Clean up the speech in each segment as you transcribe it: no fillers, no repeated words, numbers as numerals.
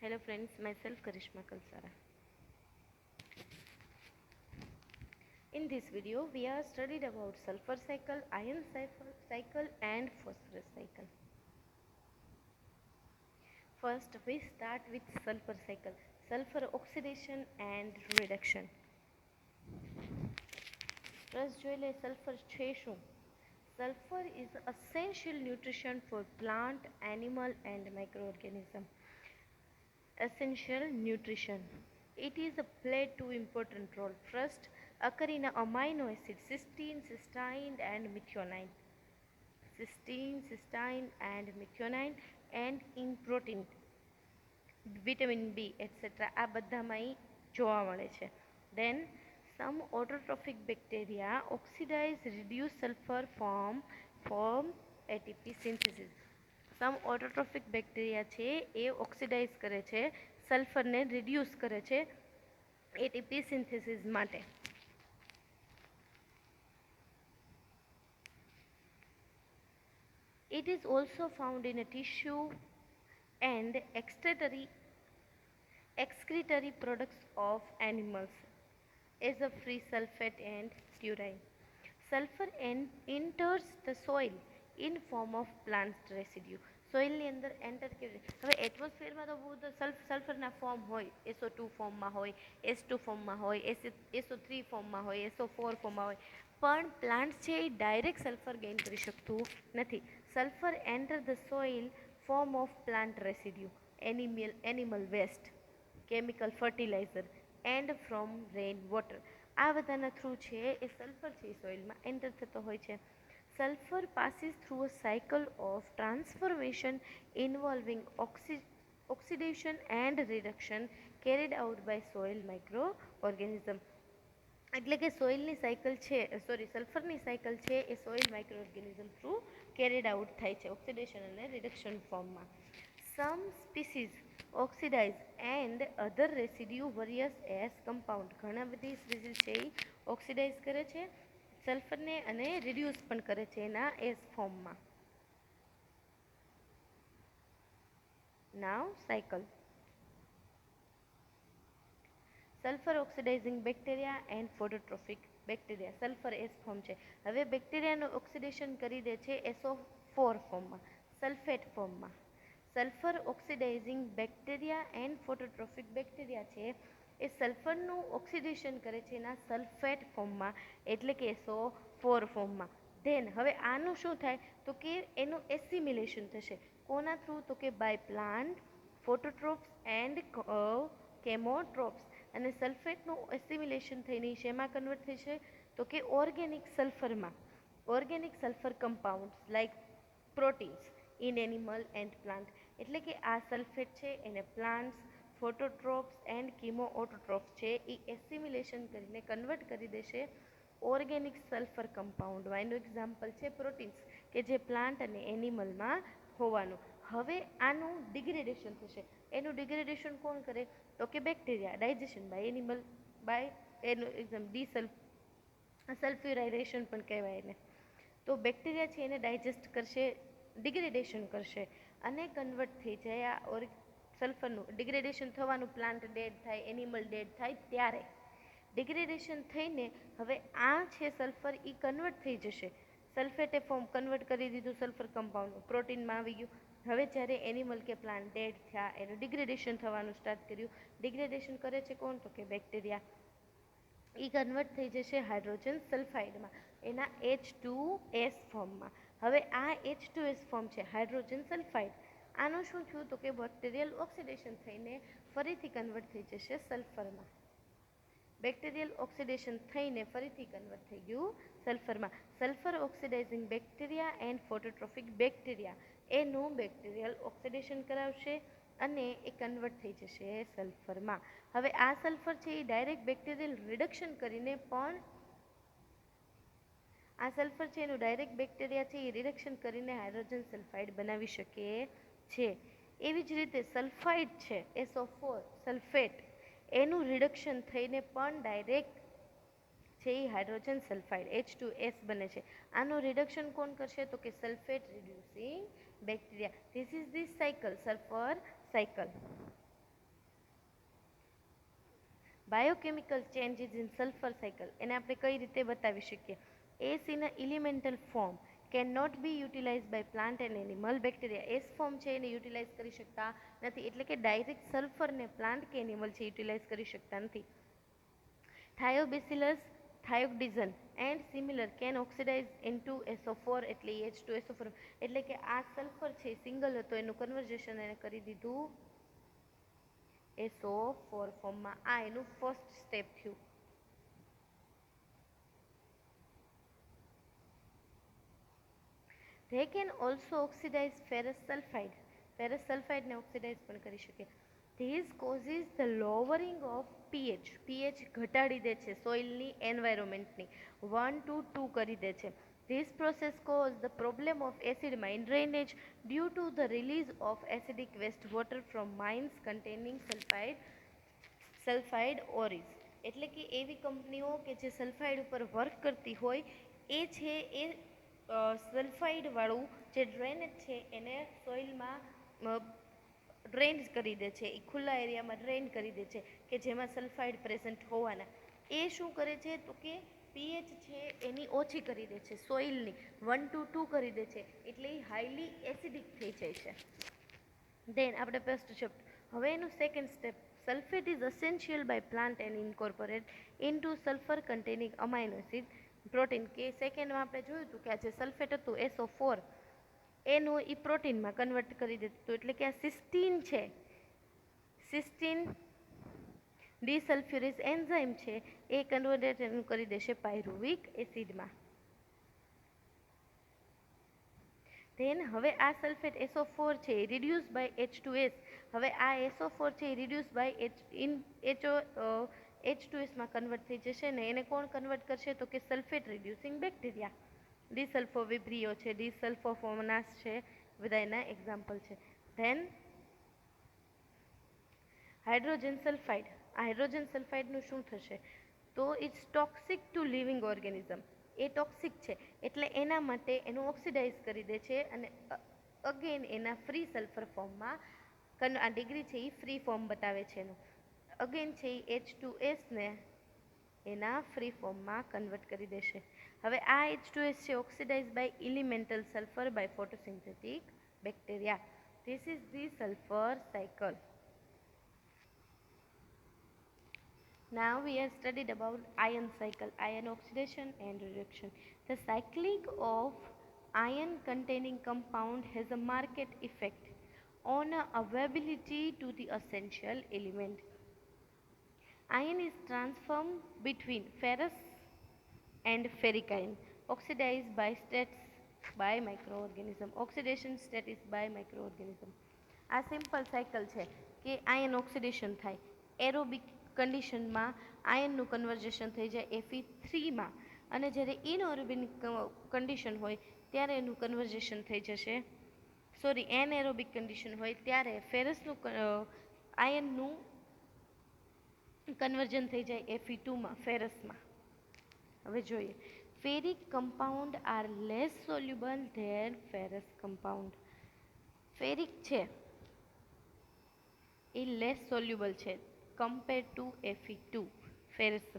Hello friends, myself Karishma Kalsara. In this video, we are studied about sulfur cycle, iron cycle and phosphorus cycle. First, we start with sulfur cycle, sulfur oxidation and reduction. First, જોઈ લે sulfur છે શું? Sulfur is essential nutrition for plant, animal and microorganism. Essential nutrition. It is a play two important role. First, occur in amino acids cysteine, cysteine and methionine. Cysteine, cysteine and methionine and in protein, vitamin B, etc. આ બધામાં જોવા મળે છે. Then some autotrophic bacteria oxidize reduce sulfur form ATP synthesis. સમ autotrophic bacteria છે એ oxidise કરે છે, સલ્ફરને reduce કરે છે એટીપી સિન્થેસિસ માટે. It is also found in a tissue and excretory products of animals as a free sulfate and purine. Sulfur enters the soil in form of plant residue. સોઇલની અંદર enter કેવી રીતે? હવે એટમોસ્ફિયરમાં તો બહુ સલ્ફરના form હોય, SO2 ફોર્મમાં હોય, S2 ફોર્મમાં હોય, SO3 ફોર્મમાં હોય, SO4 ફોર્મમાં હોય, પણ પ્લાન્ટ છે એ ડાયરેક્ટ સલ્ફર ગેઇન કરી શકતું નથી. Sulphur enter the soil form of plant residue, animal waste, chemical fertiliser and from rain water. આ બધાના થ્રુ છે એ સલ્ફર છે એ સોઇલમાં એન્ટર થતો હોય છે. Sulfur passes through a cycle of transformation involving oxidation and reduction carried out by soil microorganism. એટલે કે સોઇલની cycle છે, સલ્ફરની સાયકલ છે એ soil microorganism through carried out થાય છે ઓક્સિડેશન અને રિડક્શન ફોર્મમાં. Some species oxidise and other residue various S compound. ઘણા બધી સ્પીસીઝ છે એ ઓક્સિડાઇઝ કરે છે સલ્ફરને અને રિડ્યુસ પણ કરે છે એના એસ ફોર્મમાં. Now cycle. Sulphur oxidising bacteria and phototrophic bacteria. Sulphur S form છે. હવે બેક્ટેરિયાનું ઓક્સિડેશન કરી દે છે SO4 ફોર્મમાં, સલ્ફેટ ફોર્મમાં. Sulphur oxidising bacteria and phototrophic bacteria છે એ સલ્ફરનું ઓક્સિડેશન કરે છે એના સલ્ફેટ ફોર્મમાં, એટલે કે SO4 ફોર્મમાં. ધેન હવે આનું શું થાય તો કે એનું એસિમિલેશન થશે. કોના થ્રુ? તો કે by plant, phototrophs and chemotrophs. અને સલ્ફેટનું એસિમિલેશન થઈને શેમાં કન્વર્ટ થશે તો કે ઓર્ગેનિક સલ્ફરમાં. Organic sulphur compounds like proteins in animal and plant. એટલે કે આ સલ્ફેટ છે એને પ્લાન્ટ્સ, ફોટોટ્રોપ્સ એન્ડ કીમોઓટોટ્રોપ્સ છે એ એસિમિલેશન કરીને કન્વર્ટ કરી દેશે ઓર્ગેનિક સલ્ફર કમ્પાઉન્ડમાં. એનું એક્ઝામ્પલ છે પ્રોટીન્સ કે જે પ્લાન્ટ અને એનિમલમાં હોવાનું. હવે આનું ડિગ્રેડેશન થશે. એનું ડિગ્રેડેશન કોણ કરે તો કે bacteria. Digestion by animal by એનું એક્ઝામ સલ્ફ્યુરાઇઝેશન પણ કહેવાય એને. તો બેક્ટેરિયા છે એને ડાયજેસ્ટ કરશે, ડિગ્રેડેશન કરશે અને કન્વર્ટ થઈ જાય આ સલ્ફરનું ડિગ્રેડેશન થવાનું. પ્લાન્ટ ડેડ થાય, એનિમલ ડેડ થાય ત્યારે ડિગ્રેડેશન થઈને હવે આ છે સલ્ફર એ કન્વર્ટ થઈ જશે. સલ્ફેટે ફોર્મ કન્વર્ટ કરી દીધું સલ્ફર કમ્પાઉન્ડ, પ્રોટીનમાં આવી ગયું. હવે જ્યારે એનિમલ કે પ્લાન્ટ ડેડ થયા એનું ડિગ્રેડેશન થવાનું સ્ટાર્ટ કર્યું. ડિગ્રેડેશન કરે છે કોણ તો કે બેક્ટેરિયા. એ કન્વર્ટ થઈ જશે હાઇડ્રોજન સલ્ફાઇડમાં એના H2S ફોર્મમાં. હવે આ H2S ફોર્મ છે હાઇડ્રોજન સલ્ફાઇડ. આનું શું થયું તો કે બેક્ટેરિયલ ઓક્સિડેશન થઈને ફરીથી કન્વર્ટ થઈ જશે સલ્ફરમાં. બેક્ટેરિયલ ઓક્સિડેશન થઈને ફરીથી કન્વર્ટ થઈ ગયું સલ્ફરમાં. Sulphur oxidising bacteria and phototrophic bacteria એનું બેક્ટેરિયલ ઓક્સિડેશન કરાવશે અને એ કન્વર્ટ થઈ જશે સલ્ફરમાં. હવે આ સલ્ફર છે એ ડાયરેક્ટ બેક્ટેરિયલ રિડક્શન કરીને પણ આ સલ્ફર છે એનું ડાયરેક્ટ બેક્ટેરિયા છે એ રિડક્શન કરીને હાઇડ્રોજન સલ્ફાઇડ બનાવી શકે છે. એવી જ રીતે સલ્ફાઇડ છે SO4 સલ્ફેટ, એનું રિડક્શન થઈને પણ ડાયરેક્ટ છે એ હાઇડ્રોજન સલ્ફાઇડ H2S બને છે. આનું રિડક્શન કોણ કરશે તો કે sulphate reducing bacteria. This is this cycle, sulphur cycle. Biochemical changes in sulphur cycle એને આપણે કઈ રીતે બતાવી શકીએ? S in a elemental form can not be utilise by plant and animal. Bacteria S form છે એને યુટિલાઇઝ કરી શકતા નથી, એટલે કે ડાયરેક્ટ સલ્ફરને પ્લાન્ટ કે એનિમલ છે યુટિલાઇઝ કરી શકતા નથી. Thiobacillus thiooxidans and similar can oxidise into SO4 એટલે H2SO4, એટલે કે આ સલ્ફર છે સિંગલ હતો એનું કન્વર્ઝેશન એને કરી દીધું SO4 ફોર્મમાં. આ એનું ફર્સ્ટ સ્ટેપ થયું. They can also oxidize ferrous sulfide. Ferrous sulfide ને ઓક્સિડાઇઝ પણ કરી શકે. This causes the lowering of pH. pH ઘટાડી દે છે સોઇલની એન્વાયરમેન્ટની 1 to 2 કરી દે છે. This process causes the problem of acid mine drainage due to the release of acidic wastewater from mines containing sulfide ores. એટલે કે એવી કંપનીઓ કે જે સલ્ફાઇડ ઉપર વર્ક કરતી હોય એ છે એ સલ્ફાઇડવાળું જે ડ્રેનેજ છે એને સોઇલમાં ડ્રેન કરી દે છે, એ ખુલ્લા એરિયામાં ડ્રેન કરી દે છે કે જેમાં સલ્ફાઇડ પ્રેઝન્ટ હોવાના. એ શું કરે છે તો કે પીએચ છે એની ઓછી કરી દે છે, સોઇલની 1 to 2 કરી દે છે, એટલે એ હાઈલી એસિડિક થઈ જાય છે. દેન આપણે ફર્સ્ટ ચેપ્ટર. હવે એનું second step. Sulphate is essential by plant and incorporate into sulphur containing amino acid protein. કે સેકન્ડમાં આપણે જોયું હતું કે આ જે સલ્ફેટ હતું SO4 એનું એ પ્રોટીનમાં કન્વર્ટ કરી દેતું હતું, એટલે કે આ સિસ્ટીન છે, સિસ્ટીન ડિસલ્ફ્યુરેઝ એન્ઝાઇમ છે એ કન્વર્ટ એનું કરી દેશે પાયરુવિક એસિડમાં. ધેન હવે આ સલ્ફેટ SO4 છે એ રિડ્યુસ બાય H2S. હવે આ SO4 છે એ રિડ્યુસ બાય H2S માં કન્વર્ટ થઈ જશે ને એને કોણ કન્વર્ટ કરશે તો કે સલ્ફેટ રિડ્યુસિંગ બેક્ટેરિયા. ડિસલ્ફોવિબ્રિયો છે, ડિસલ્ફોફોમનાસ છે, બધા એના એક્ઝામ્પલ છે. Then hydrogen sulphide. આ હાઇડ્રોજન સલ્ફાઇડનું શું થશે તો it's toxic to living organism. એ ટોક્સિક છે એટલે એના માટે એનું ઓક્સિડાઇઝ કરી દે છે અને અગેન એના ફ્રી સલ્ફર ફોર્મમાં આ ડિગ્રી છે એ ફ્રી ફોર્મ બતાવે છે એનું. અગેન છે એ H2S ને એના ફ્રી ફોર્મમાં કન્વર્ટ કરી દેશે. હવે આ H2S છે oxidise by elemental sulphur by photosynthetic bacteria. This is the sulphur cycle. Now we have studied about ion cycle, ion oxidation and reduction. The cycling of ion containing compound has a marked effect on availability to the essential element. Ion is transformed between ferrous and ferric ion, oxidized by states by microorganism. Oxidation state is by microorganism. આ simple cycle છે કે ion oxidation થાય, aerobic કન્ડિશનમાં આયનનું conversion થઈ જાય Fe3માં, અને જ્યારે ઇનએરોબિક condition હોય ત્યારે એનું કન્વર્ઝેશન થઈ જશે એનએરોબિક કન્ડિશન હોય ત્યારે ફેરસનું આયનનું કન્વર્ઝન થઈ જાય Fe2માં, ફેરસમાં. હવે જોઈએ. Ferric compound are less soluble than ferrous compound. Ferric છે એ લેસ સોલ્યુબલ છે compared to Fe2 ferrous.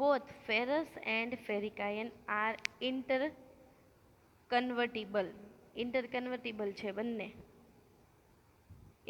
Both ferrous and ferric ion are interconvertible છે, બંને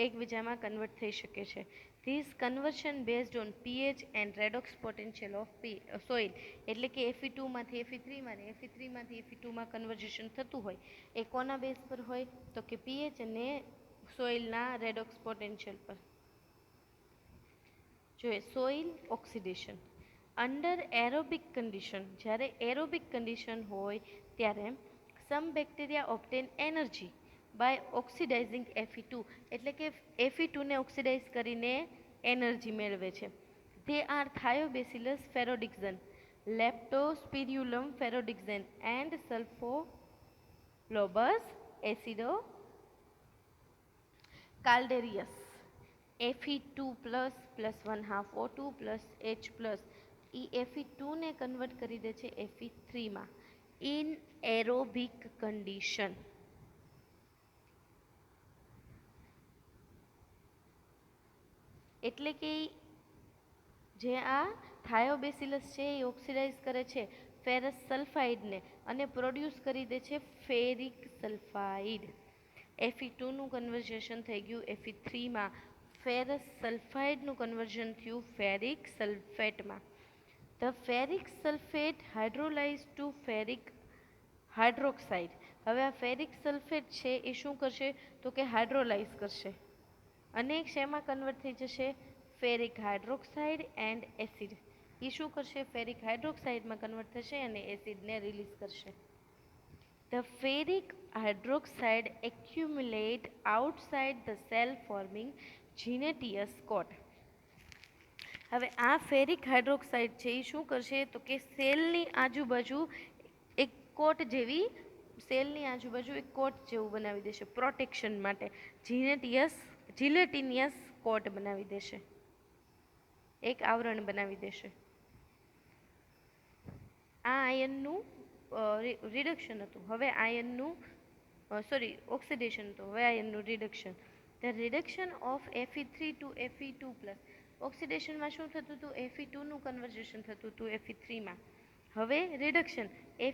એકબીજામાં કન્વર્ટ થઈ શકે છે. This conversion based on pH and redox potential of soil, એટલે કે Fe2માંથી Fe3માં ને Fe3માંથી Fe2માં કન્વર્ઝેશન થતું હોય એ કોના બેઝ પર હોય તો કે pH અને સોઇલના રેડોક્સ પોટેન્શિયલ પર. જોઈએ soil oxidation. Under aerobic condition, જ્યારે એરોબિક કન્ડિશન હોય ત્યારે some bacteria obtain energy by oxidising Fe2, એટલે કે Fe2ને ઓક્સિડાઇઝ કરીને એનર્જી મેળવે છે. તે are Thiobacillus ferrooxidans, Leptospirillum ferrooxidans and Sulfolobus acidocaldarius. Fe2 plus plus 1/2 O2 plus H plus એ Fe2ને કન્વર્ટ કરી દે છે Fe3માં ઇન એરોબિક કન્ડિશન. એટલે કે જે આ થાયોબેસિલસ છે એ ઓક્સિડાઇઝ કરે છે ફેરસ સલ્ફાઇડને અને પ્રોડ્યુસ કરી દે છે ફેરિક સલ્ફાઇડ. Fe2નું કન્વર્ઝેશન થઈ ગયું Fe3માં, ફેરસ સલ્ફાઇડનું કન્વર્ઝન થયું ફેરિક સલ્ફેટમાં. The ferric sulphate hydrolyse to ferric hydroxide. હવે આ ફેરિક સલ્ફેટ છે એ શું કરશે તો કે હાઇડ્રોલાઇઝ કરશે અને શેમાં કન્વર્ટ થઈ જશે ફેરિક હાઇડ્રોક્સાઇડ એન્ડ એસિડ. એ શું કરશે ફેરિક હાઇડ્રોક્સાઇડમાં કન્વર્ટ થશે અને એસિડને રિલીઝ કરશે. The ferric hydroxide accumulate outside the cell forming gneteous coat. હવે આ ફેરિક હાઇડ્રોક્સાઇડ છે એ શું કરશે તો કે સેલની આજુબાજુ એક કોટ જેવી સેલની આજુબાજુ એક કોટ જેવું બનાવી દેશે પ્રોટેક્શન માટે. જીલેટિનિયસ કોટ બનાવી દેશે, એક આવરણ બનાવી દેશે. આ આયનનું રિડક્શન હતું. હવે આયનનું ઓક્સિડેશન હતું. હવે આયનનું reduction. The reduction of Fe3 to Fe2+. ઓક્સિડેશનમાં શું થતું હતું Fe2નું કન્વર્ઝેશન થતું હતું Fe3માં. હવે reduction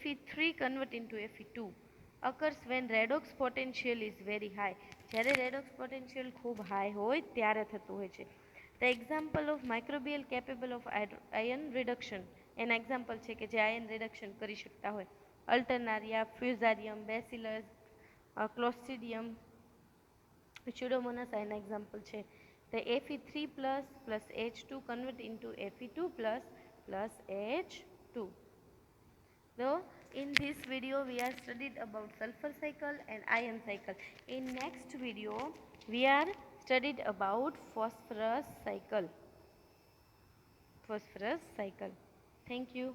Fe3 convert into Fe2 occurs when redox potential is very high. જ્યારે રેડોક્સ પોટેન્શિયલ ખૂબ હાઈ હોય ત્યારે થતું હોય છે. The example of microbial capable of ion reduction. એના એક્ઝામ્પલ છે કે જે આયન રિડક્શન કરી શકતા હોય. Alternaria, Fusarium, Bacillus, Clostridium, Pseudomonas આના એક્ઝામ્પલ છે. The Fe3 plus H2 convert into Fe2 plus H2. So in this video we are studied about sulfur cycle and ion cycle. In next video we are studied about phosphorus cycle. Thank you.